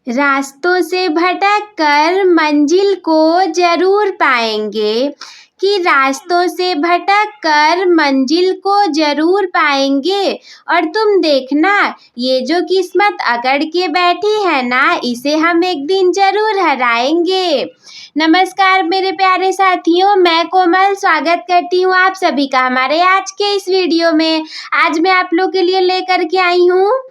रास्तों से भटक कर मंजिल को जरूर पाएंगे, कि रास्तों से भटक कर मंजिल को जरूर पाएंगे। और तुम देखना, ये जो किस्मत अकड़ के बैठी है ना, इसे हम एक दिन जरूर हराएंगे। नमस्कार मेरे प्यारे साथियों, मैं कोमल स्वागत करती हूँ आप सभी का हमारे आज के इस वीडियो में। आज मैं आप लोग के लिए लेकर के आई हूँ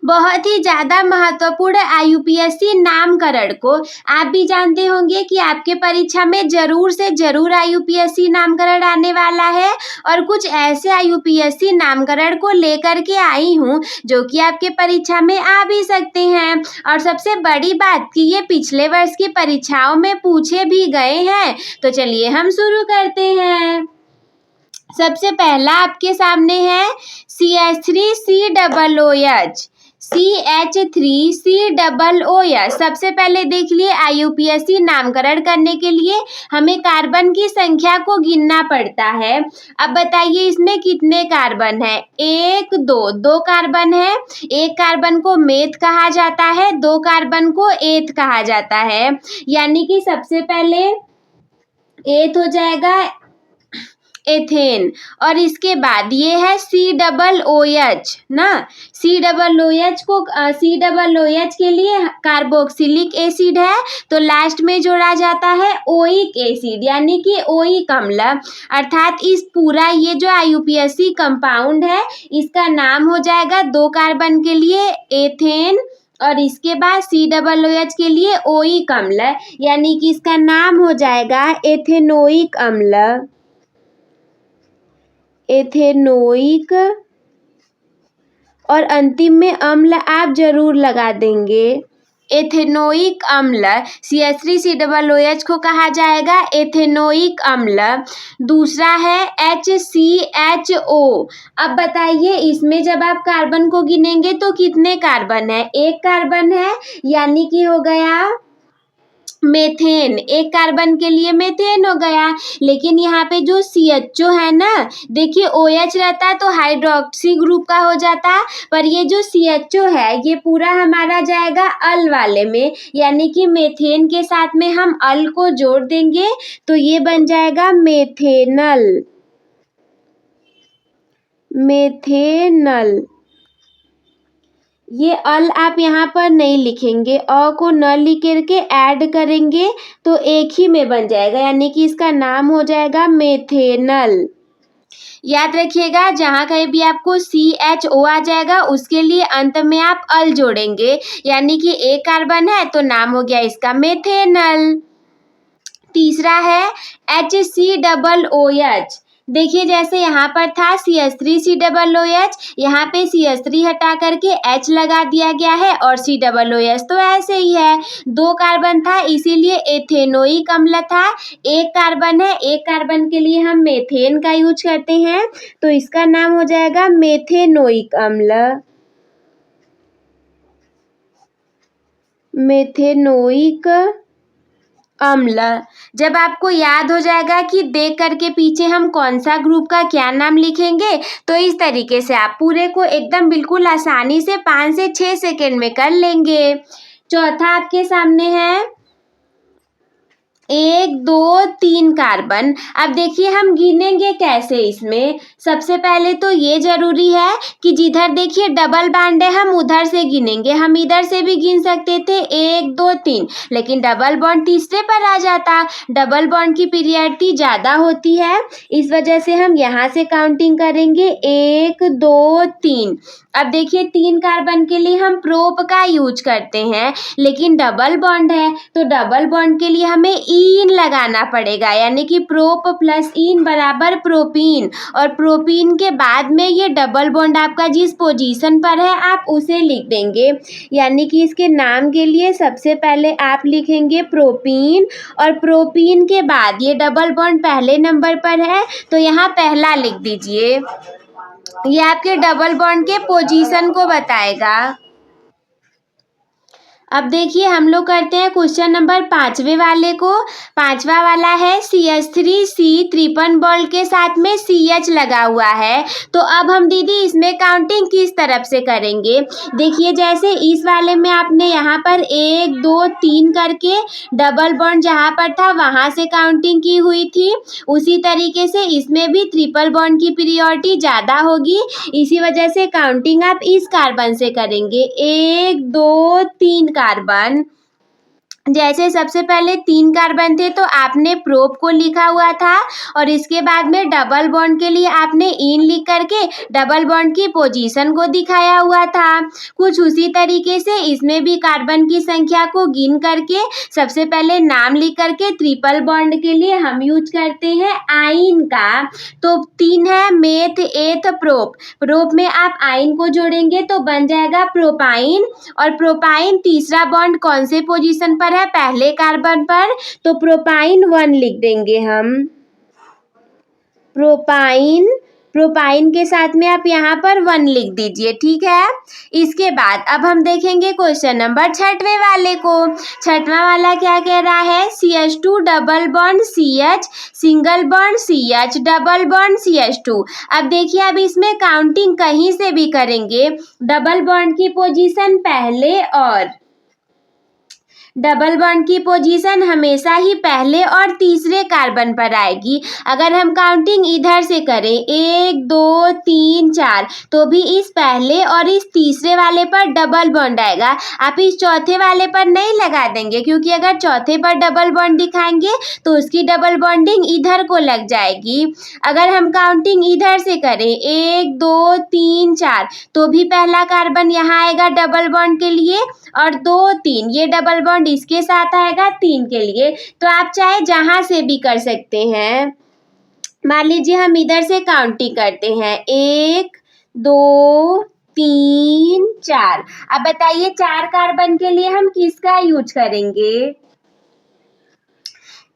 बहुत ही ज़्यादा महत्वपूर्ण IUPAC नामकरण को। आप भी जानते होंगे कि आपके परीक्षा में जरूर से जरूर IUPAC नामकरण आने वाला है, और कुछ ऐसे IUPAC नामकरण को लेकर के आई हूँ जो कि आपके परीक्षा में आ भी सकते हैं। और सबसे बड़ी बात कि ये पिछले वर्ष की परीक्षाओं में पूछे भी गए हैं। तो चलिए हम शुरू करते हैं। सबसे पहला आपके सामने है CH3COOH। CH3COOH सबसे पहले देख लिए, IUPAC नामकरण करने के लिए हमें कार्बन की संख्या को गिनना पड़ता है। अब बताइए इसमें कितने कार्बन है? 1 2 2 कार्बन है। एक कार्बन को मेथ कहा जाता है, 2 कार्बन को एथ कहा जाता है। यानी कि सबसे पहले एथ हो जाएगा एथेन, और इसके बाद ये है COOH ना। COOH के लिए कार्बोक्सिलिक एसिड है, तो लास्ट में जोड़ा जाता है ओइक एसिड, यानी कि ओइक अम्ल। अर्थात इस पूरा ये जो IUPAC कंपाउंड है, इसका नाम हो जाएगा 2 कार्बन के लिए एथेन, और इसके बाद COOH के लिए ओइक अम्ल, यानी कि इसका नाम हो जाएगा एथेनोइक अम्ल। एथेनोइक, और अंतिम में अम्ल आप जरूर लगा देंगे। एथेनोइक अम्ल CH3COOH को कहा जाएगा एथेनोइक अम्ल। दूसरा है HCHO। अब बताइए इसमें जब आप कार्बन को गिनेंगे तो कितने कार्बन है? 1 कार्बन है, यानी कि हो गया मेथेन। 1 कार्बन के लिए मेथेन हो गया। लेकिन यहाँ पे जो CHO है ना, देखिए OH रहता है तो हाइड्रोक्सी ग्रुप का हो जाता, पर ये जो CHO है ये पूरा हमारा जाएगा अल वाले में, यानी कि मेथेन के साथ में हम अल को जोड़ देंगे तो ये बन जाएगा मेथेनल। मेथेनल, ये अल आप यहाँ पर नहीं लिखेंगे, अ को न लिख करके ऐड करेंगे तो एक ही में बन जाएगा, यानी कि इसका नाम हो जाएगा मेथेनल। याद रखिएगा, जहाँ कहीं भी आपको CHO आ जाएगा उसके लिए अंत में आप अल जोड़ेंगे, यानी कि 1 कार्बन है तो नाम हो गया इसका मेथेनल। तीसरा है HCOOH। देखिए जैसे यहाँ पर था CH3COOH, यहाँ पे CH3 हटा करके H लगा दिया गया है, और COOH तो ऐसे ही है। 2 कार्बन था इसीलिए एथेनोइक अम्ल था। 1 कार्बन है, 1 कार्बन के लिए हम मेथेन का यूज करते हैं, तो इसका नाम हो जाएगा मेथेनोइक अम्ल। मेथेनोइक अम्ल। जब आपको याद हो जाएगा कि देख करके पीछे हम कौन सा ग्रुप का क्या नाम लिखेंगे, तो इस तरीके से आप पूरे को एकदम बिल्कुल आसानी से 5 से 6 सेकेंड में कर लेंगे। चौथा आपके सामने है 1 2 3 कार्बन। अब देखिए हम गिनेंगे कैसे इसमें। सबसे पहले तो ये जरूरी है कि जिधर देखिए डबल बॉन्ड है हम उधर से गिनेंगे। हम इधर से भी गिन सकते थे 1 2 3, लेकिन डबल बॉन्ड तीसरे पर आ जाता। डबल बॉन्ड की पीरियडिटी ज़्यादा होती है, इस वजह से हम यहाँ से काउंटिंग करेंगे 1 2 3। अब देखिए 3 कार्बन के लिए हम प्रोप का यूज करते हैं, लेकिन डबल बॉन्ड है तो डबल बॉन्ड के लिए हमें ईन लगाना पड़ेगा, यानी कि प्रोप प्लस ईन बराबर प्रोपीन, और प्रोपीन के बाद में ये डबल बॉन्ड आपका जिस पोजीशन पर है आप उसे लिख देंगे। यानी कि इसके नाम के लिए सबसे पहले आप लिखेंगे प्रोपीन, और प्रोपीन के बाद ये डबल बॉन्ड पहले नंबर पर है तो यहाँ पहला लिख दीजिए। ये आपके डबल बॉन्ड के पोजीशन को बताएगा। अब देखिए हम लोग करते हैं क्वेश्चन नंबर 5वें वाले को। 5वां वाला है CH3C ट्रिपल बॉन्ड के साथ में CH लगा हुआ है। तो अब हम दीदी इसमें काउंटिंग किस तरफ से करेंगे? देखिए जैसे इस वाले में आपने यहाँ पर 1 2 3 करके डबल बॉन्ड जहाँ पर था वहाँ से काउंटिंग की हुई थी, उसी तरीके से इसमें भी ट्रिपल बॉन्ड की पीरियोडिटी ज़्यादा होगी, इसी वजह से काउंटिंग आप इस कार्बन से करेंगे। 1 2 3 कार्बन। जैसे सबसे पहले 3 कार्बन थे तो आपने प्रोप को लिखा हुआ था और इसके बाद में डबल बॉन्ड के लिए आपने इन लिख करके डबल बॉन्ड की पोजीशन को दिखाया हुआ था। कुछ उसी तरीके से इसमें भी कार्बन की संख्या को गिन करके सबसे पहले नाम लिख करके ट्रिपल बॉन्ड के लिए हम यूज करते हैं आइन का। तो 3 है मेथ एथ प्रोप। प्रोप में आप आइन को जोड़ेंगे तो बन जाएगा प्रोपाइन, और प्रोपाइन तीसरा बॉन्ड कौन से पोजीशन पर है? पहले कार्बन पर, तो प्रोपाइन 1 लिख देंगे हम। प्रोपाइन के साथ में आप यहाँ पर 1 लिख दीजिए, ठीक है। इसके बाद अब हम देखेंगे क्वेश्चन नंबर 6वें वाले को। 6वां वाला क्या कह रहा है? CH2 double bond CH single bond CH double bond CH2। अब देखिए अब इसमें काउंटिंग कहीं से भी करेंगे, डबल बॉन्ड की पोजीशन पहले और डबल बॉन्ड की पोजीशन हमेशा ही पहले और तीसरे कार्बन पर आएगी। अगर हम काउंटिंग इधर से करें 1 2 3 4 तो भी इस पहले और इस तीसरे वाले पर डबल बॉन्ड आएगा। आप इस चौथे वाले पर नहीं लगा देंगे, क्योंकि अगर चौथे पर डबल बॉन्ड दिखाएंगे तो उसकी डबल बॉन्डिंग इधर को लग जाएगी। अगर हम काउंटिंग इधर से करें 1 2 3 4 तो भी पहला कार्बन यहाँ आएगा डबल बॉन्ड के लिए, और 2 3 ये डबल बॉन्ड इसके साथ आएगा 3 के लिए। तो आप चाहे जहां से भी कर सकते हैं। मान लीजिए हम इधर से काउंटिंग करते हैं 1 2 3 4। अब बताइए 4 कार्बन के लिए हम किसका यूज करेंगे?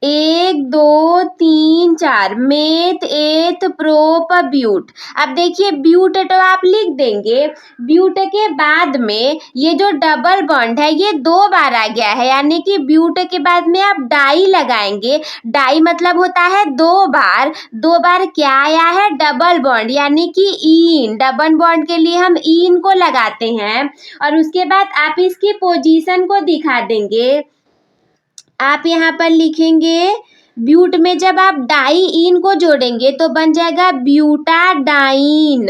1 2 3 4 मेथ एथ प्रोप ब्यूट। अब देखिए ब्यूट तो आप लिख देंगे, ब्यूट के बाद में ये जो डबल बॉन्ड है ये 2 बार आ गया है, यानी कि ब्यूट के बाद में आप डाई लगाएंगे। डाई मतलब होता है 2 बार। 2 बार क्या आया है? डबल बॉन्ड, यानी कि इन। डबल बॉन्ड के लिए हम इन को लगाते हैं और उसके बाद आप इसकी पोजीशन को दिखा देंगे। आप यहाँ पर लिखेंगे ब्यूट में जब आप डाई इन को जोड़ेंगे तो बन जाएगा ब्यूटाडाइन।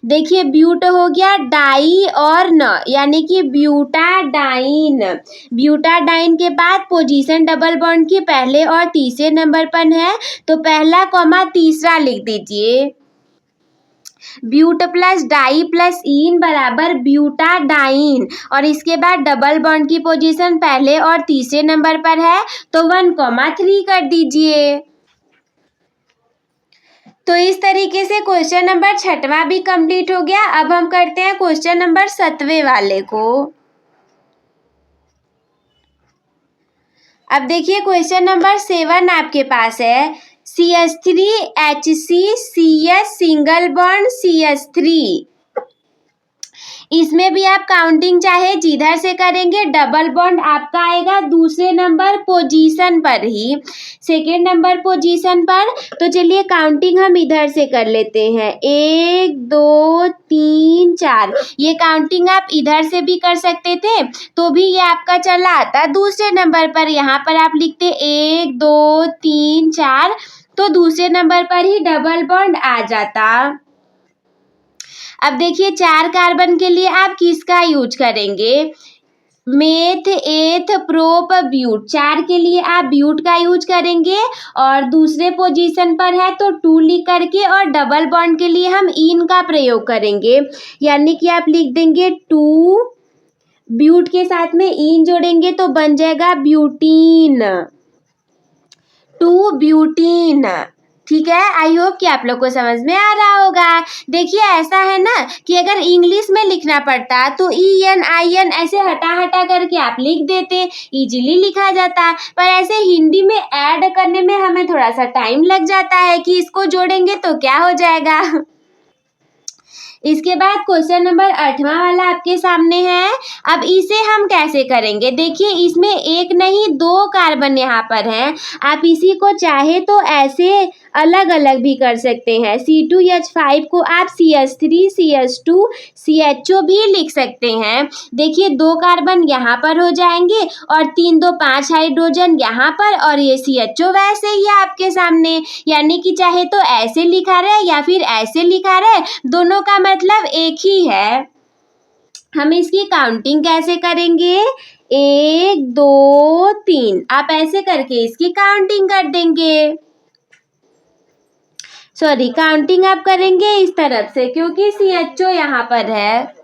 देखिए ब्यूट हो गया डाई और न, यानी कि ब्यूटाडाइन। ब्यूटाडाइन के बाद पोजीशन डबल बॉन्ड की पहले और तीसरे नंबर पर है, तो पहला कॉमा तीसरा लिख दीजिए। ब्यूट प्लस डाई प्लस इन बराबर ब्यूटाडाइन, और इसके बाद डबल बॉन्ड की पोजीशन पहले और तीसरे नंबर पर है तो 1,3 कर दीजिए। तो इस तरीके से क्वेश्चन नंबर 6वां भी कंप्लीट हो गया। अब हम करते हैं क्वेश्चन नंबर 7वें वाले को। अब देखिए क्वेश्चन नंबर 7 आपके पास है CH3HCCH सिंगल बॉन्ड CH3। इसमें भी आप काउंटिंग चाहे जिधर से करेंगे, डबल बॉन्ड आपका आएगा दूसरे नंबर पोजीशन पर ही, सेकेंड नंबर पोजीशन पर। तो चलिए काउंटिंग हम इधर से कर लेते हैं 1 2 3 4। ये काउंटिंग आप इधर से भी कर सकते थे तो भी ये आपका चला आता दूसरे नंबर पर। यहाँ पर आप लिखते 1 2 3 4 तो दूसरे नंबर पर ही डबल बॉन्ड आ जाता। अब देखिए 4 कार्बन के लिए आप किसका यूज करेंगे? मेथ एथ प्रोप ब्यूट। 4 के लिए आप ब्यूट का यूज करेंगे और दूसरे पोजीशन पर है तो 2 लिख करके, और डबल बॉन्ड के लिए हम इन का प्रयोग करेंगे, यानी कि आप लिख देंगे 2। ब्यूट के साथ में इन जोड़ेंगे तो बन जाएगा ब्यूटीन। 2 ब्यूटीन। ठीक है, आई होप कि आप लोग को समझ में आ रहा होगा। देखिए ऐसा है ना कि अगर इंग्लिश में लिखना पड़ता तो EN IN ऐसे हटा करके आप लिख देते, इजीली लिखा जाता। पर ऐसे हिंदी में ऐड करने में हमें थोड़ा सा टाइम लग जाता है कि इसको जोड़ेंगे तो क्या हो जाएगा। इसके बाद क्वेश्चन नंबर 8वां वाला आपके सामने है। अब इसे हम कैसे करेंगे, देखिए इसमें एक नहीं 2 कार्बन यहाँ पर हैं। आप इसी को चाहे तो ऐसे अलग अलग भी कर सकते हैं। C2H5 को आप CH3CH2 CHO भी लिख सकते हैं। देखिए 2 कार्बन यहाँ पर हो जाएंगे और 3 2 5 हाइड्रोजन यहाँ पर और ये CHO वैसे ही है आपके सामने। यानी कि चाहे तो ऐसे लिखा रहे या फिर ऐसे लिखा रहे, दोनों का मतलब एक ही है। हम इसकी काउंटिंग कैसे करेंगे, 1 2 3 आप ऐसे करके इसकी काउंटिंग कर देंगे। सॉरी, काउंटिंग आप करेंगे इस तरफ से क्योंकि CHO यहाँ पर है।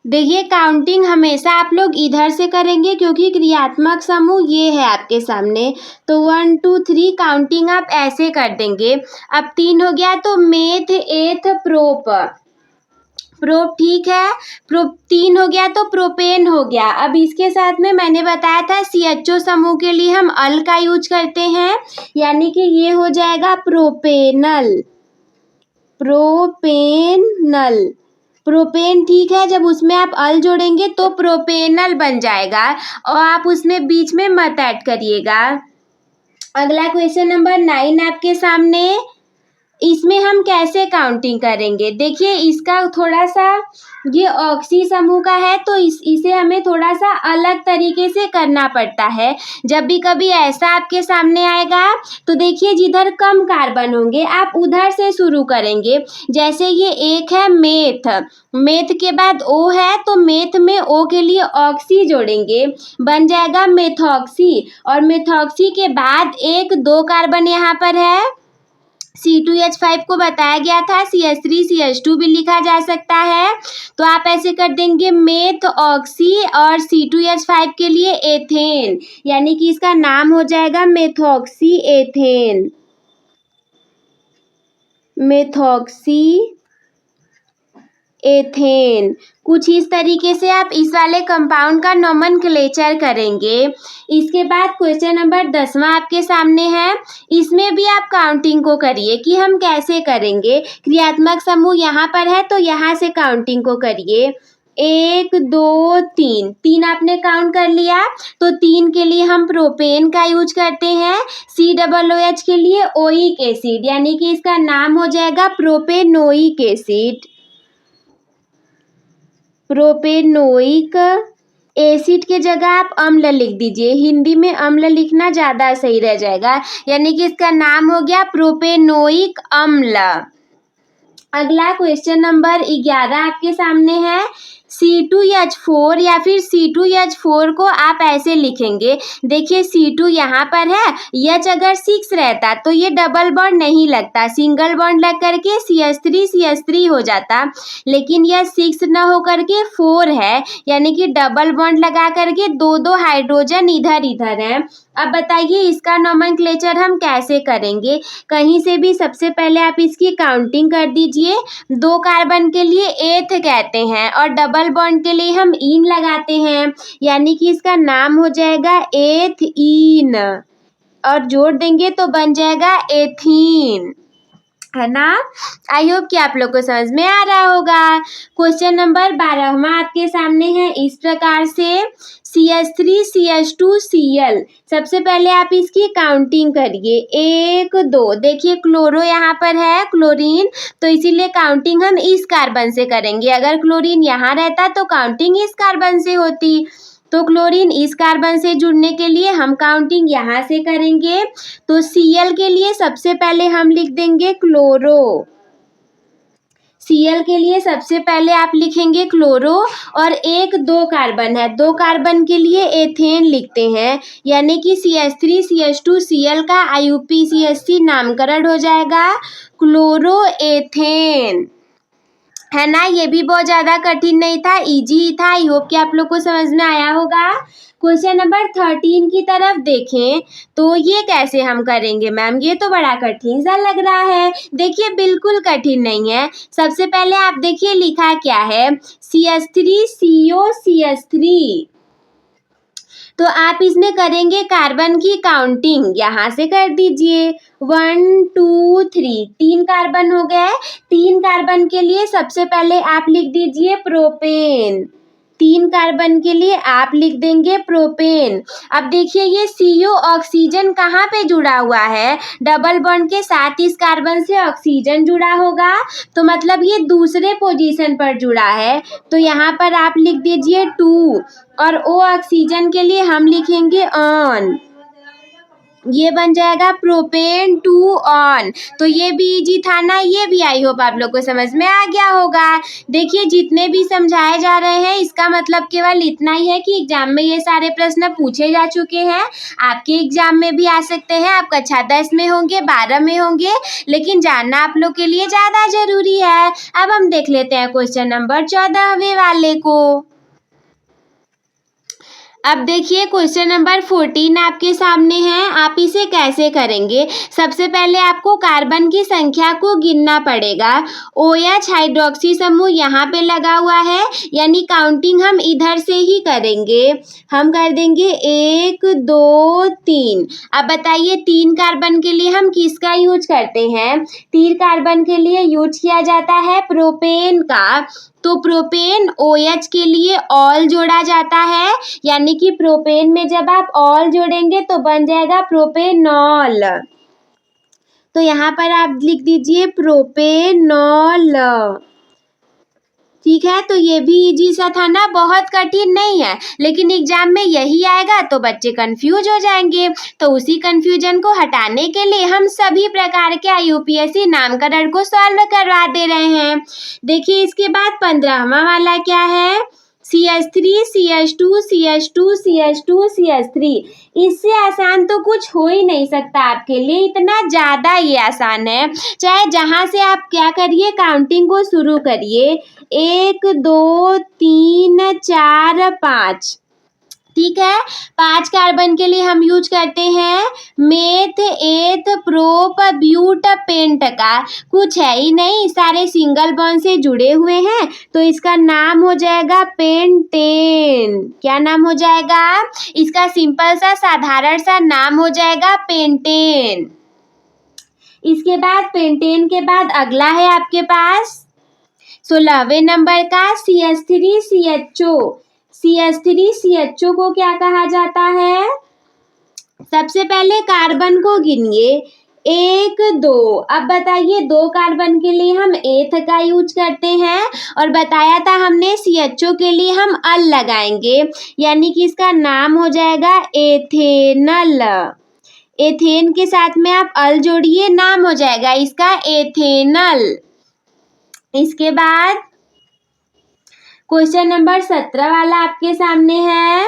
देखिए काउंटिंग हमेशा आप लोग इधर से करेंगे क्योंकि क्रियात्मक समूह ये है आपके सामने। तो 1 2 3 काउंटिंग आप ऐसे कर देंगे। अब 3 हो गया तो मेथ एथ प्रोप, प्रोप ठीक है। 3 हो गया तो प्रोपेन हो गया। अब इसके साथ में मैंने बताया था CHO समूह के लिए हम अल का यूज करते हैं, यानी कि ये हो जाएगा प्रोपेनल, प्रोपेनल, प्रोपेन ठीक है। जब उसमें आप अल जोड़ेंगे तो प्रोपेनल बन जाएगा और आप उसमें बीच में मत ऐड करिएगा। अगला क्वेश्चन नंबर 9 आपके सामने। इसमें हम कैसे काउंटिंग करेंगे, देखिए इसका थोड़ा सा ये ऑक्सी समूह का है तो इसे हमें थोड़ा सा अलग तरीके से करना पड़ता है। जब भी कभी ऐसा आपके सामने आएगा तो देखिए जिधर कम कार्बन होंगे आप उधर से शुरू करेंगे। जैसे ये एक है मेथ, मेथ के बाद O है तो मेथ में O के लिए ऑक्सी जोड़ेंगे, बन जाएगा मेथॉक्सी। और मेथॉक्सी के बाद 1 2 कार्बन यहाँ पर है, C2H5 को बताया गया था CH3CH2 भी लिखा जा सकता है। तो आप ऐसे कर देंगे मेथ ऑक्सी और C2H5 के लिए एथेन, यानी कि इसका नाम हो जाएगा मेथॉक्सी एथेन, मेथॉक्सी एथेन। कुछ इस तरीके से आप इस वाले कंपाउंड का नोमेनक्लेचर करेंगे। इसके बाद क्वेश्चन नंबर 10वां आपके सामने है। इसमें भी आप काउंटिंग को करिए कि हम कैसे करेंगे। क्रियात्मक समूह यहाँ पर है तो यहाँ से काउंटिंग को करिए। 1 2 3, 3 आपने काउंट कर लिया तो 3 के लिए हम प्रोपेन का यूज करते हैं, COOH के लिए ओइक एसिड, यानी कि इसका नाम हो जाएगा प्रोपेनोइक एसिड, प्रोपेनोइक एसिड के जगह आप अम्ल लिख दीजिए। हिंदी में अम्ल लिखना ज़्यादा सही रह जाएगा, यानी कि इसका नाम हो गया प्रोपेनोइक अम्ल। अगला क्वेश्चन नंबर 11 आपके सामने है। C2H4 या फिर C2H4 को आप ऐसे लिखेंगे, देखिए C2 यहाँ पर है, H अगर 6 रहता तो ये डबल बॉन्ड नहीं लगता, सिंगल बॉन्ड लग करके CH3CH3 हो जाता, लेकिन यह 6 न हो करके 4 है, यानी कि डबल बॉन्ड लगा करके 2 हाइड्रोजन इधर इधर है। अब बताइए इसका नोमेनक्लेचर हम कैसे करेंगे। कहीं से भी सबसे पहले आप इसकी काउंटिंग कर दीजिए। 2 कार्बन के लिए एथ कहते हैं और डबल बॉन्ड के लिए हम इन लगाते हैं, यानी कि इसका नाम हो जाएगा एथीन और जोड़ देंगे तो बन जाएगा एथीन, है ना। आई होप कि आप लोग को समझ में आ रहा होगा। क्वेश्चन नंबर 12वां आपके सामने है इस प्रकार से। CH3CH2Cl, सबसे पहले आप इसकी काउंटिंग करिए। 1 2, देखिए क्लोरो यहाँ पर है, क्लोरीन, तो इसीलिए काउंटिंग हम इस कार्बन से करेंगे। अगर क्लोरीन यहाँ रहता तो काउंटिंग इस कार्बन से होती, तो क्लोरीन इस कार्बन से जुड़ने के लिए हम काउंटिंग यहाँ से करेंगे। तो Cl के लिए सबसे पहले हम लिख देंगे क्लोरो, Cl के लिए सबसे पहले आप लिखेंगे क्लोरो और 1 2 कार्बन है, 2 कार्बन के लिए एथेन लिखते हैं, यानी कि CH3CH2Cl का IUPAC नामकरण हो जाएगा क्लोरो एथेन, है ना। ये भी बहुत ज़्यादा कठिन नहीं था, इजी ही था। आई होप कि आप लोग को समझ में आया होगा। क्वेश्चन नंबर 13 की तरफ देखें तो ये कैसे हम करेंगे मैम, ये तो बड़ा कठिन सा लग रहा है। देखिए बिल्कुल कठिन नहीं है। सबसे पहले आप देखिए लिखा क्या है, CH3CO CH3, तो आप इसमें करेंगे कार्बन की काउंटिंग, यहाँ से कर दीजिए 1 2 3, 3 कार्बन हो गए। 3 कार्बन के लिए सबसे पहले आप लिख दीजिए प्रोपेन, 3 कार्बन के लिए आप लिख देंगे प्रोपेन। अब देखिए ये CO ऑक्सीजन कहाँ पे जुड़ा हुआ है, डबल बॉन्ड के साथ इस कार्बन से ऑक्सीजन जुड़ा होगा, तो मतलब ये दूसरे पोजीशन पर जुड़ा है, तो यहाँ पर आप लिख दीजिए 2 और O ऑक्सीजन के लिए हम लिखेंगे ऑन, ये बन जाएगा प्रोपेन 2 ऑन। तो ये भी इजी था ना, ये भी आई होप आप लोग को समझ में आ गया होगा। देखिए जितने भी समझाए जा रहे हैं इसका मतलब केवल इतना ही है कि एग्जाम में ये सारे प्रश्न पूछे जा चुके हैं, आपके एग्जाम में भी आ सकते हैं, आप कक्षा 10 में होंगे, 12 में होंगे, लेकिन जानना आप लोग के लिए ज़्यादा जरूरी है। अब हम देख लेते हैं क्वेश्चन नंबर 14वें वाले को। अब देखिए क्वेश्चन नंबर 14 आपके सामने है, आप इसे कैसे करेंगे। सबसे पहले आपको कार्बन की संख्या को गिनना पड़ेगा। OH हाइड्रोक्सी समूह यहाँ पे लगा हुआ है, यानी काउंटिंग हम इधर से ही करेंगे, हम कर देंगे 1 2 3। अब बताइए 3 कार्बन के लिए हम किसका यूज करते हैं, 3 कार्बन के लिए यूज किया जाता है प्रोपेन का, तो प्रोपेन OH के लिए ऑल जोड़ा जाता है, यानी कि प्रोपेन में जब आप ऑल जोड़ेंगे तो बन जाएगा प्रोपेनॉल, तो यहाँ पर आप लिख दीजिए प्रोपेनॉल। ठीक है, तो ये भी इजी सा था ना, बहुत कठिन नहीं है, लेकिन एग्जाम में यही आएगा तो बच्चे कंफ्यूज हो जाएंगे, तो उसी कंफ्यूजन को हटाने के लिए हम सभी प्रकार के IUPAC नामकरण को सॉल्व करवा दे रहे हैं। देखिए इसके बाद 15वां वाला क्या है, CH3 CH2 CH2 CH2 CH3। इससे आसान तो कुछ हो ही नहीं सकता आपके लिए, इतना ज़्यादा ये आसान है। चाहे जहाँ से आप क्या करिए, काउंटिंग को शुरू करिए, 1 2 3 4 5। ठीक है, 5 कार्बन के लिए हम यूज करते हैं मेथ एथ प्रोप ब्यूट पेंट का, कुछ है ही नहीं, सारे सिंगल बॉन्ड से जुड़े हुए हैं, तो इसका नाम हो जाएगा पेंटेन। क्या नाम हो जाएगा, इसका सिंपल सा साधारण सा नाम हो जाएगा पेंटेन। इसके बाद पेंटेन के बाद अगला है आपके पास 16वें नंबर का CH3 CHO। CH3 CHO को क्या कहा जाता है, सबसे पहले कार्बन को गिनिए 1 2। अब बताइए 2 कार्बन के लिए हम एथ का यूज करते हैं, और बताया था हमने CHO के लिए हम अल लगाएंगे, यानी कि इसका नाम हो जाएगा एथेनल। एथेन के साथ में आप अल जोड़िए, नाम हो जाएगा इसका एथेनल। इसके बाद क्वेश्चन नंबर 17 वाला आपके सामने है,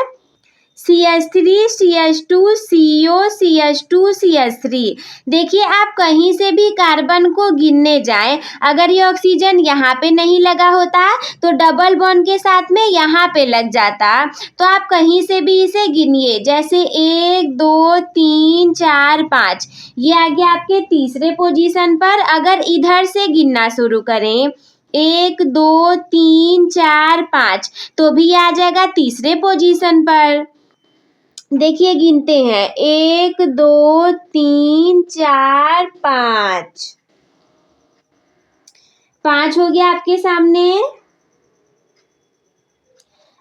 CH3 CH2 CO CH2 CH3। देखिए आप कहीं से भी कार्बन को गिनने जाएं, अगर ये ऑक्सीजन यहाँ पे नहीं लगा होता तो डबल बॉन्ड के साथ में यहाँ पे लग जाता, तो आप कहीं से भी इसे गिनिए, जैसे 1 2 3 4 5, ये आ गया आपके तीसरे पोजीशन पर। अगर इधर से गिनना शुरू करें 1 2 3 4 5, तो भी आ जाएगा तीसरे पोजीशन पर। देखिए गिनते हैं 1 2 3 4 5, 5 हो गया आपके सामने।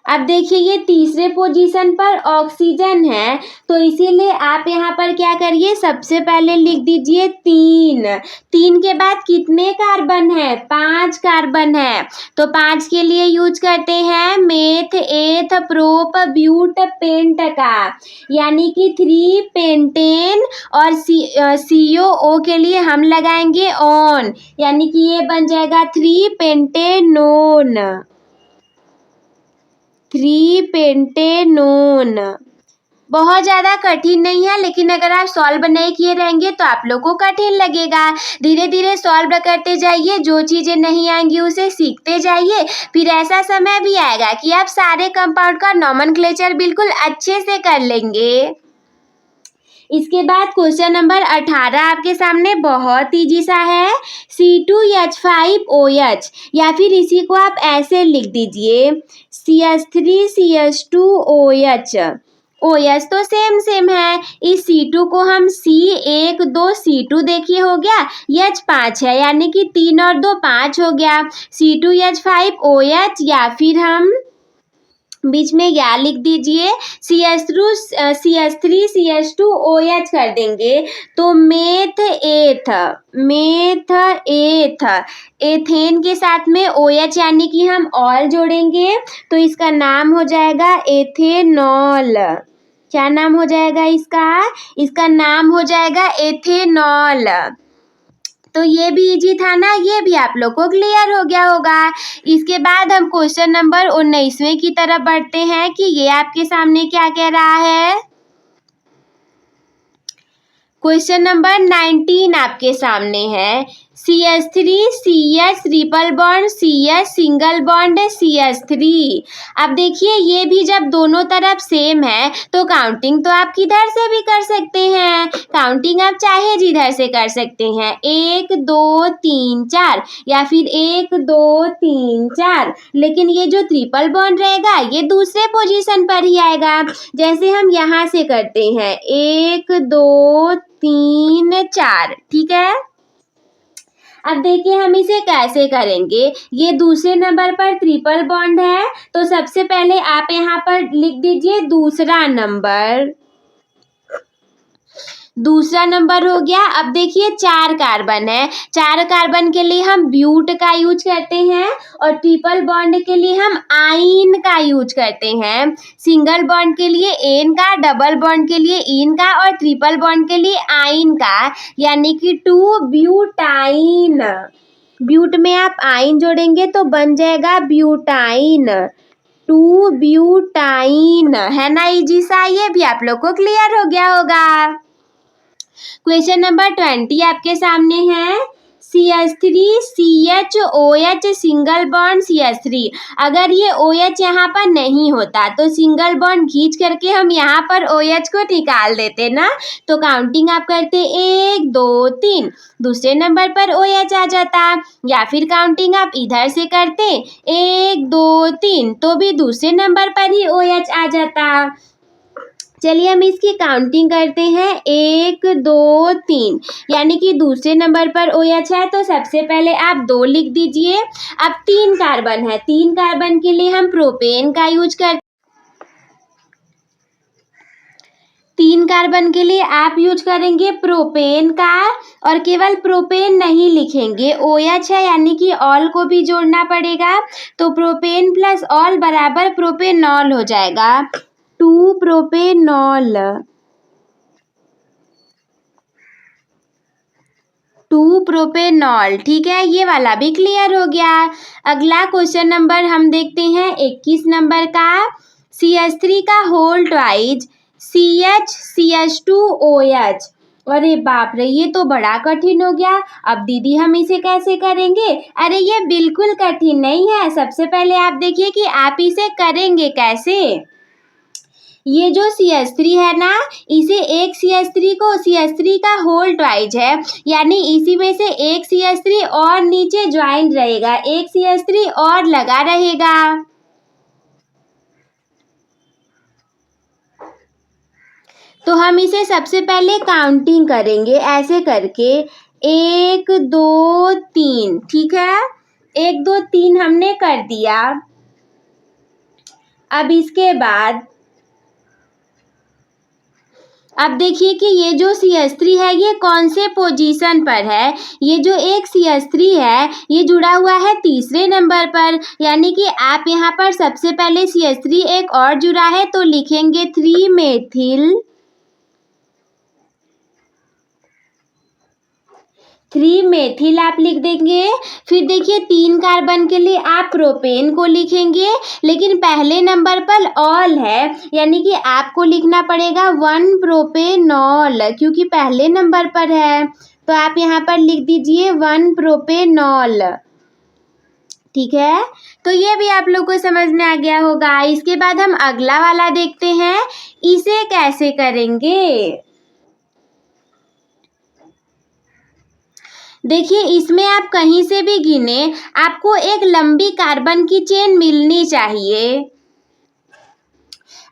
अब देखिए ये तीसरे पोजीशन पर ऑक्सीजन है, तो इसीलिए आप यहाँ पर क्या करिए, सबसे पहले लिख दीजिए 3। 3 के बाद कितने कार्बन है, 5 कार्बन है, तो 5 के लिए यूज करते हैं मेथ एथ प्रोप ब्यूट पेंट का, यानी कि 3 पेंटेन, और COO के लिए हम लगाएंगे ऑन, यानी कि ये बन जाएगा 3 पेंटेनोन, 3 पेंटेनोन। बहुत ज़्यादा कठिन नहीं है, लेकिन अगर आप सॉल्व नहीं किए रहेंगे तो आप लोग को कठिन लगेगा। धीरे धीरे सॉल्व करते जाइए, जो चीज़ें नहीं आएंगी उसे सीखते जाइए, फिर ऐसा समय भी आएगा कि आप सारे कंपाउंड का नॉमेनक्लेचर बिल्कुल अच्छे से कर लेंगे। इसके बाद क्वेश्चन नंबर 18 आपके सामने बहुत ईजी सा है, C2H5OH, या फिर इसी को आप ऐसे लिख दीजिए CH3CH2OH। OH तो सेम सेम है, इस C2 को हम C1 2 C2 देखिए हो गया, H 5 है यानी कि 3 और 2 5 हो गया, C2H5 OH, या फिर हम बीच में या लिख दीजिए CH3 CH2 OH कर देंगे तो मेथ एथ एथेन के साथ में OH यानी कि हम ऑल जोड़ेंगे तो इसका नाम हो जाएगा एथेनॉल। क्या नाम हो जाएगा इसका नाम हो जाएगा एथेनॉल। तो ये भी इजी था ना, ये भी आप लोग को क्लियर हो गया होगा। इसके बाद हम क्वेश्चन नंबर 19वें की तरफ बढ़ते हैं कि ये आपके सामने क्या कह रहा है। क्वेश्चन नंबर 19 आपके सामने है, CH3 CH triple bond CH single bond CH3। अब देखिए ये भी जब दोनों तरफ सेम है तो काउंटिंग तो आप किधर से भी कर सकते हैं, काउंटिंग आप चाहे जिधर से कर सकते हैं, 1 2 3 4 या फिर 1 2 3 4, लेकिन ये जो ट्रिपल बॉन्ड रहेगा ये दूसरे पोजीशन पर ही आएगा। जैसे हम यहाँ से करते हैं 1 2 3 4, ठीक है। अब देखिए हम इसे कैसे करेंगे, ये दूसरे नंबर पर ट्रिपल बॉन्ड है तो सबसे पहले आप यहाँ पर लिख दीजिए दूसरा नंबर हो गया। अब देखिए 4 कार्बन है, 4 कार्बन के लिए हम ब्यूट का यूज करते हैं और ट्रिपल बॉन्ड के लिए हम आइन का यूज करते हैं, सिंगल बॉन्ड के लिए एन का, डबल बॉन्ड के लिए इन का और ट्रिपल बॉन्ड के लिए आइन का, यानी कि 2 ब्यूटाइन। ब्यूट में आप आइन जोड़ेंगे तो बन जाएगा ब्यूटाइन, 2 ब्यूटाइन, है ना इजी सा, ये भी आप लोग को क्लियर हो गया होगा। क्वेश्चन नंबर 20 आपके सामने है, CH3 CHOH single bond CH3। अगर ये OH यहाँ पर नहीं होता तो सिंगल बॉन्ड खींच करके हम यहाँ पर OH को निकाल देते ना, तो काउंटिंग आप करते 1 2 3, दूसरे नंबर पर OH आ जाता, या फिर काउंटिंग आप इधर से करते 1 2 3 तो भी दूसरे नंबर पर ही OH आ जाता। चलिए हम इसकी काउंटिंग करते हैं 1 2 3, यानी कि दूसरे नंबर पर OH है तो सबसे पहले आप 2 लिख दीजिए। अब 3 कार्बन है, 3 कार्बन के लिए हम प्रोपेन का यूज करते, 3 कार्बन के लिए आप यूज करेंगे प्रोपेन का, और केवल प्रोपेन नहीं लिखेंगे, OH है यानी कि ऑल को भी जोड़ना पड़ेगा, तो प्रोपेन प्लस ऑल बराबर प्रोपेनॉल हो जाएगा, 2 प्रोपेनॉल, 2 प्रोपेनॉल, ठीक है। ये वाला भी क्लियर हो गया। अगला क्वेश्चन नंबर हम देखते हैं 21 नंबर का, CH3 का होल ट्वाइज CH CH2OH। अरे बाप रे, ये तो बड़ा कठिन हो गया। अब दीदी हम इसे कैसे करेंगे? अरे ये बिल्कुल कठिन नहीं है। सबसे पहले आप देखिए कि आप इसे करेंगे कैसे। ये जो CH3 है ना, इसे एक CH3 का होल ट्वाइज है, यानी इसी में से एक CH3 और नीचे ज्वाइन रहेगा, एक CH3 और लगा रहेगा। तो हम इसे सबसे पहले काउंटिंग करेंगे ऐसे करके 1 2 3, ठीक है। 1 2 3 हमने कर दिया। अब इसके बाद अब देखिए कि ये जो CH3 है ये कौन से पोजीशन पर है। ये जो एक CH3 है ये जुड़ा हुआ है तीसरे नंबर पर, यानी कि आप यहाँ पर सबसे पहले CH3 एक और जुड़ा है तो लिखेंगे 3 मेथिल, 3 मेथिल आप लिख देंगे। फिर देखिए 3 कार्बन के लिए आप प्रोपेन को लिखेंगे, लेकिन पहले नंबर पर ऑल है, यानी कि आपको लिखना पड़ेगा 1 प्रोपेनॉल, क्योंकि पहले नंबर पर है। तो आप यहाँ पर लिख दीजिए 1 प्रोपेनॉल, ठीक है। तो ये भी आप लोग को समझ में आ गया होगा। इसके बाद हम अगला वाला देखते हैं, इसे कैसे करेंगे। देखिए इसमें आप कहीं से भी गिने, आपको एक लंबी कार्बन की चेन मिलनी चाहिए।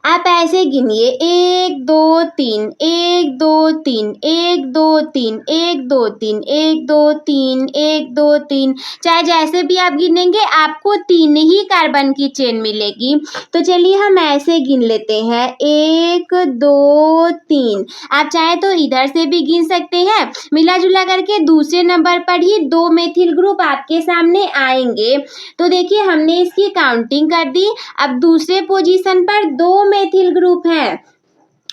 आप ऐसे गिनिए 1 2 3 1 2 3 1 2 3 1 2 3 1 2 3 1 2 3। चाहे जैसे भी आप गिनेंगे आपको 3 ही कार्बन की चेन मिलेगी। तो चलिए हम ऐसे गिन लेते हैं 1 2 3। आप चाहे तो इधर से भी गिन सकते हैं। मिला जुला करके दूसरे नंबर पर ही 2 मेथिल ग्रुप आपके सामने आएंगे। तो देखिए हमने इसकी काउंटिंग कर दी। अब दूसरे पोजीशन पर 2 मेथिल ग्रुप हैं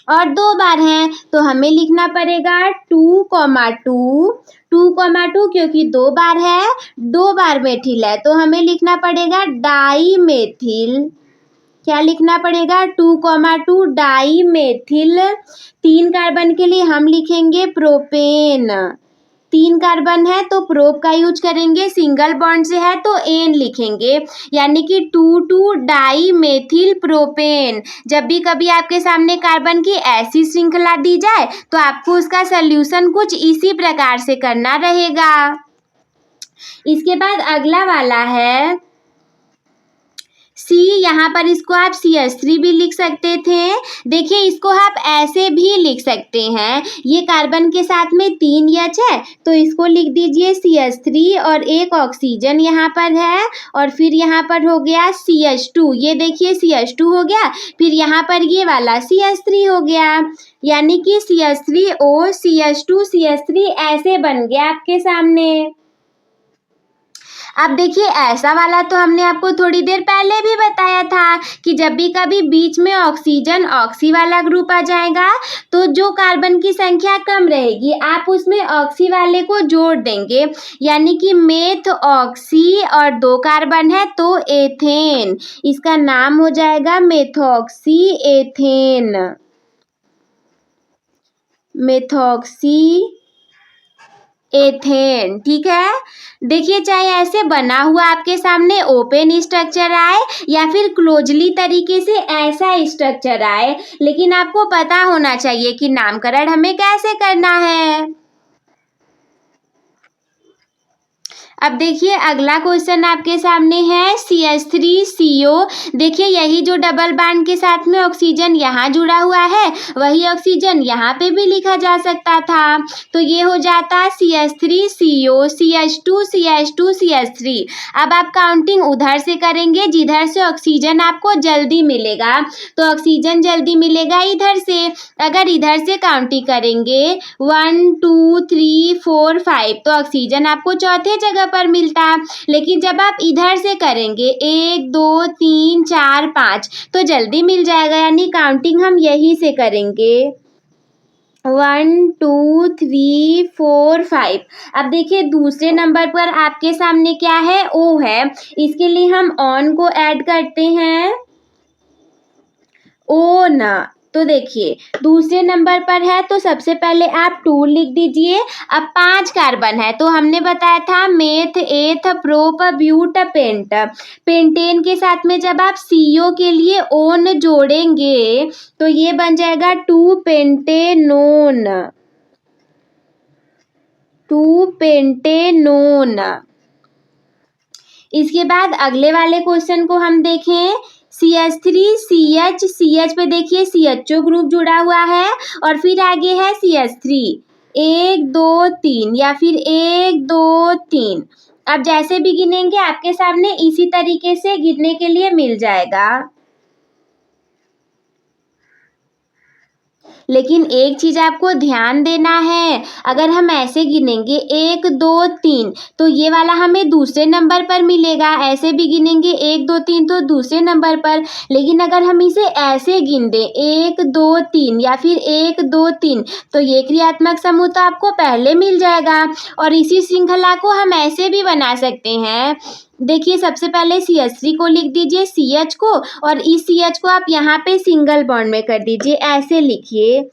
और 2 बार हैं, तो हमें लिखना पड़ेगा 2,2 क्योंकि 2 बार है, 2 बार मेथिल है, तो हमें लिखना पड़ेगा डाई मेथिल। क्या लिखना पड़ेगा 2,2 डाई मेथिल। 3 कार्बन के लिए हम लिखेंगे प्रोपेन। 3 कार्बन है तो प्रोप का यूज करेंगे, सिंगल बॉन्ड से है तो एन लिखेंगे, यानी कि 2,2 डाई मेथिल प्रोपेन। जब भी कभी आपके सामने कार्बन की ऐसी श्रृंखला दी जाए तो आपको उसका सल्यूशन कुछ इसी प्रकार से करना रहेगा। इसके बाद अगला वाला है सी। यहाँ पर इसको आप CH3 भी लिख सकते थे। देखिए इसको आप ऐसे भी लिख सकते हैं। ये कार्बन के साथ में 3 H है तो इसको लिख दीजिए CH3 और एक ऑक्सीजन यहाँ पर है और फिर यहाँ पर हो गया CH2। ये देखिए CH2 हो गया, फिर यहाँ पर ये वाला CH3 हो गया, यानी कि CH3O CH2 CH3 ऐसे बन गया आपके सामने। अब देखिए ऐसा वाला तो हमने आपको थोड़ी देर पहले भी बताया था कि जब भी कभी बीच में ऑक्सीजन ऑक्सी वाला ग्रुप आ जाएगा तो जो कार्बन की संख्या कम रहेगी आप उसमें ऑक्सी वाले को जोड़ देंगे, यानी कि मेथ ऑक्सी और 2 कार्बन है तो एथेन। इसका नाम हो जाएगा मेथॉक्सी एथेन। मेथॉक्सी एथेन, ठीक है। देखिए चाहे ऐसे बना हुआ आपके सामने ओपन स्ट्रक्चर आए या फिर क्लोजली तरीके से ऐसा स्ट्रक्चर आए, लेकिन आपको पता होना चाहिए कि नामकरण हमें कैसे करना है। अब देखिए अगला क्वेश्चन आपके सामने है CH3CO। देखिए यही जो डबल बॉन्ड के साथ में ऑक्सीजन यहाँ जुड़ा हुआ है वही ऑक्सीजन यहाँ पे भी लिखा जा सकता था, तो ये हो जाता CH3CO CH2 CH2 CH3। अब आप काउंटिंग उधर से करेंगे जिधर से ऑक्सीजन आपको जल्दी मिलेगा, तो ऑक्सीजन जल्दी मिलेगा इधर से। अगर इधर से काउंटिंग करेंगे 1 2 3 4 5 तो ऑक्सीजन आपको चौथे जगह पर मिलता, लेकिन जब आप इधर से करेंगे 1 2 3 4 5 तो जल्दी मिल जाएगा, यानी काउंटिंग हम यही से करेंगे 1 2 3 4 5। अब देखिए दूसरे नंबर पर आपके सामने क्या है, O है। इसके लिए हम ऑन को ऐड करते हैं ओ ना। तो देखिए दूसरे नंबर पर है तो सबसे पहले आप 2 लिख दीजिए। अब 5 कार्बन है तो हमने बताया था मेथ एथ प्रोप ब्यूट पेंट। पेंटेन के साथ में जब आप CO के लिए ओन जोड़ेंगे तो ये बन जाएगा 2 पेंटेनोन। 2 पेंटेनोन। इसके बाद अगले वाले क्वेश्चन को हम देखें CH3CH। CH पे देखिए CHO ग्रुप जुड़ा हुआ है और फिर आगे है CH3 1 2 3 या फिर 1 2 3। अब जैसे भी गिनेंगे आपके सामने इसी तरीके से गिनने के लिए मिल जाएगा। लेकिन एक चीज आपको ध्यान देना है, अगर हम ऐसे गिनेंगे 1 2 3 तो ये वाला हमें दूसरे नंबर पर मिलेगा, ऐसे भी गिनेंगे 1 2 3 तो दूसरे नंबर पर। लेकिन अगर हम इसे ऐसे गिन दें 1 2 3 या फिर 1 2 3 तो ये क्रियात्मक समूह तो आपको पहले मिल जाएगा। और इसी श्रृंखला को हम ऐसे भी बना सकते हैं। देखिए सबसे पहले CH3 को लिख दीजिए CH को और इस CH को आप यहाँ पे सिंगल बॉन्ड में कर दीजिए, ऐसे लिखिए।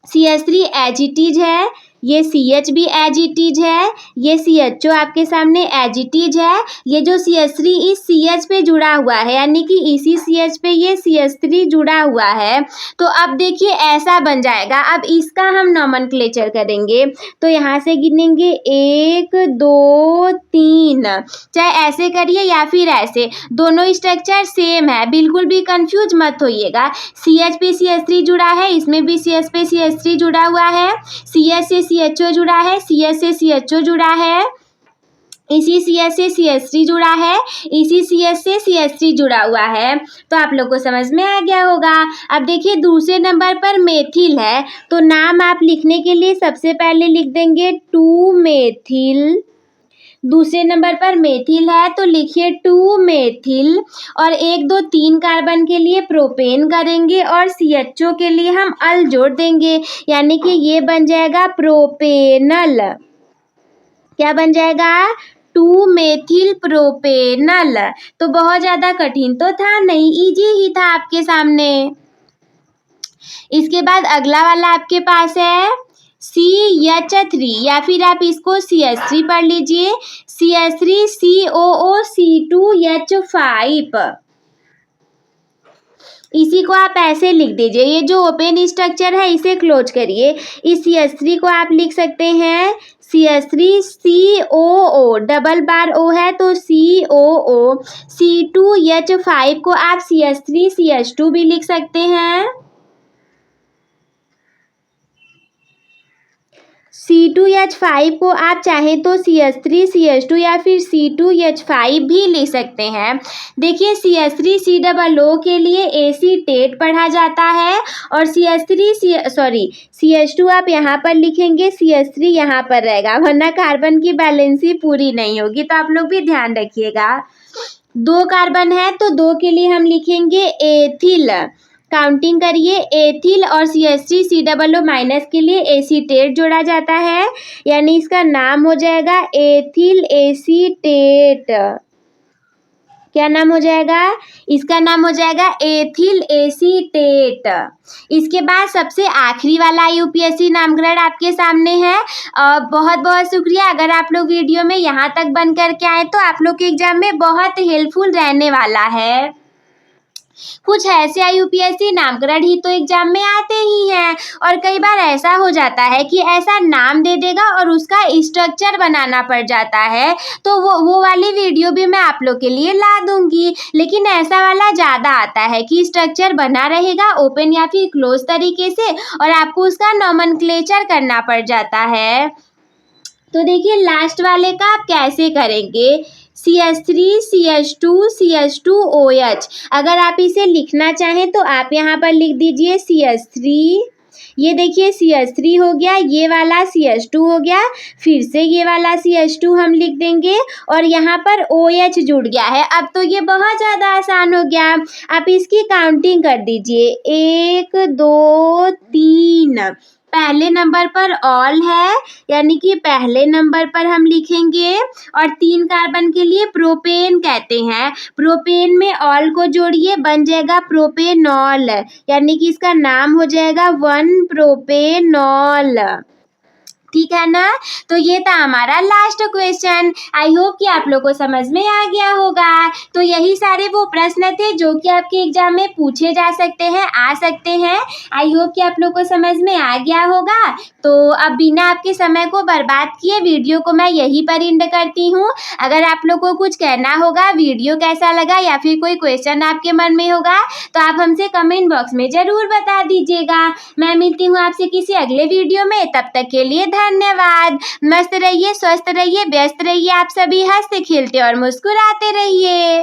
CH3 एच इट इज है, ये CH भी एज इट इज है, ये CHO आपके सामने एज इट इज है, ये जो CH3 इस CH पे जुड़ा हुआ है यानी कि इसी CH पे ये CH3 जुड़ा हुआ है। तो अब देखिए ऐसा बन जाएगा। अब इसका हम नॉमेनक्लेचर करेंगे तो यहाँ से गिनेंगे 1 2 3, चाहे ऐसे करिए या फिर ऐसे, दोनों स्ट्रक्चर सेम है, बिल्कुल भी कंफ्यूज मत होइएगा। CH पे CH3 जुड़ा है, इसमें भी CH पे CH3 जुड़ा हुआ है, CH से CHO जुड़ा है, CH से CHO जुड़ा है, इसी CH से CH3 जुड़ा है, इसी CH से CH3 जुड़ा हुआ है। तो आप लोग को समझ में आ गया होगा। अब देखिए दूसरे नंबर पर मेथिल है, तो नाम आप लिखने के लिए सबसे पहले लिख देंगे 2 मेथिल। दूसरे नंबर पर मेथिल है तो लिखिए 2 मेथिल, और 1 2 3 कार्बन के लिए प्रोपेन करेंगे और CHO के लिए हम अल जोड़ देंगे, यानी कि ये बन जाएगा प्रोपेनल। क्या बन जाएगा? 2 मेथिल प्रोपेनल। तो बहुत ज़्यादा कठिन तो था नहीं, इजी ही था आपके सामने। इसके बाद अगला वाला आपके पास है CH3, या फिर आप इसको CH3 पढ़ लीजिए, CH3 COOC2H5। इसी को आप ऐसे लिख दीजिए, ये जो ओपन स्ट्रक्चर है इसे क्लोज करिए। इस CH3 को आप लिख सकते हैं CH3 COO, डबल बार O है तो COO। C2H5 को आप CH3 CH2 भी लिख सकते हैं। C2H5 को आप चाहें तो CH3 CH2 या फिर C2H5 भी ले सकते हैं। देखिए CH3 COO के लिए एसीटेट पढ़ा जाता है, और CH2 आप यहाँ पर लिखेंगे, CH3 यहाँ पर रहेगा, वरना कार्बन की बैलेंसी पूरी नहीं होगी, तो आप लोग भी ध्यान रखिएगा। 2 कार्बन है तो 2 के लिए हम लिखेंगे एथिल। काउंटिंग करिए, एथिल और CH3 COO माइनस के लिए एसीटेट जोड़ा जाता है, यानी इसका नाम हो जाएगा एथिल एसीटेट। क्या नाम हो जाएगा? इसका नाम हो जाएगा एथिल एसीटेट। इसके बाद सबसे आखिरी वाला UPSC नामकरण आपके सामने है। बहुत बहुत शुक्रिया। अगर आप लोग वीडियो में यहाँ तक बन करके आए तो आप लोग के एग्जाम में बहुत हेल्पफुल रहने वाला है। कुछ ऐसे UPSC नामकरण ही तो एग्जाम में आते ही हैं, और कई बार ऐसा हो जाता है कि ऐसा नाम दे देगा और उसका स्ट्रक्चर बनाना पड़ जाता है, तो वो वाली वीडियो भी मैं आप लोग के लिए ला दूंगी। लेकिन ऐसा वाला ज़्यादा आता है कि स्ट्रक्चर बना रहेगा ओपन या फिर क्लोज तरीके से, और आपको उसका नॉमेनक्लेचर करना पड़ जाता है। तो देखिए लास्ट वाले का आप कैसे करेंगे, CH3 CH2 अगर आप इसे लिखना चाहें तो आप यहाँ पर लिख दीजिए CH3। ये देखिए CH3 हो गया, ये वाला CH2 हो गया, फिर से ये वाला CH2 हम लिख देंगे, और यहाँ पर OH जुड़ गया है। अब तो ये बहुत ज़्यादा आसान हो गया। आप इसकी काउंटिंग कर दीजिए, 1 2 3। पहले नंबर पर ऑल है, यानी कि पहले नंबर पर हम लिखेंगे, और 3 कार्बन के लिए प्रोपेन कहते हैं। प्रोपेन में ऑल को जोड़िए, बन जाएगा प्रोपेनॉल, यानी कि इसका नाम हो जाएगा 1 प्रोपेनॉल। ठीक है ना? तो ये था हमारा लास्ट क्वेश्चन। आई होप कि आप लोग को समझ में आ गया होगा। तो यही सारे वो प्रश्न थे जो कि आपके एग्जाम में पूछे जा सकते हैं, आ सकते हैं। आई होप कि आप लोग को समझ में आ गया होगा। तो अब बिना आपके समय को बर्बाद किए वीडियो को मैं यहीं पर एंड करती हूँ। अगर आप लोग को कुछ कहना होगा, वीडियो कैसा लगा या फिर कोई क्वेश्चन आपके मन में होगा, तो आप हमसे कमेंट बॉक्स में ज़रूर बता दीजिएगा। मैं मिलती हूँ आपसे किसी अगले वीडियो में, तब तक के लिए धन्यवाद। मस्त रहिए, स्वस्थ रहिए, व्यस्त रहिए, आप सभी हंसते खेलते और मुस्कुराते रहिए।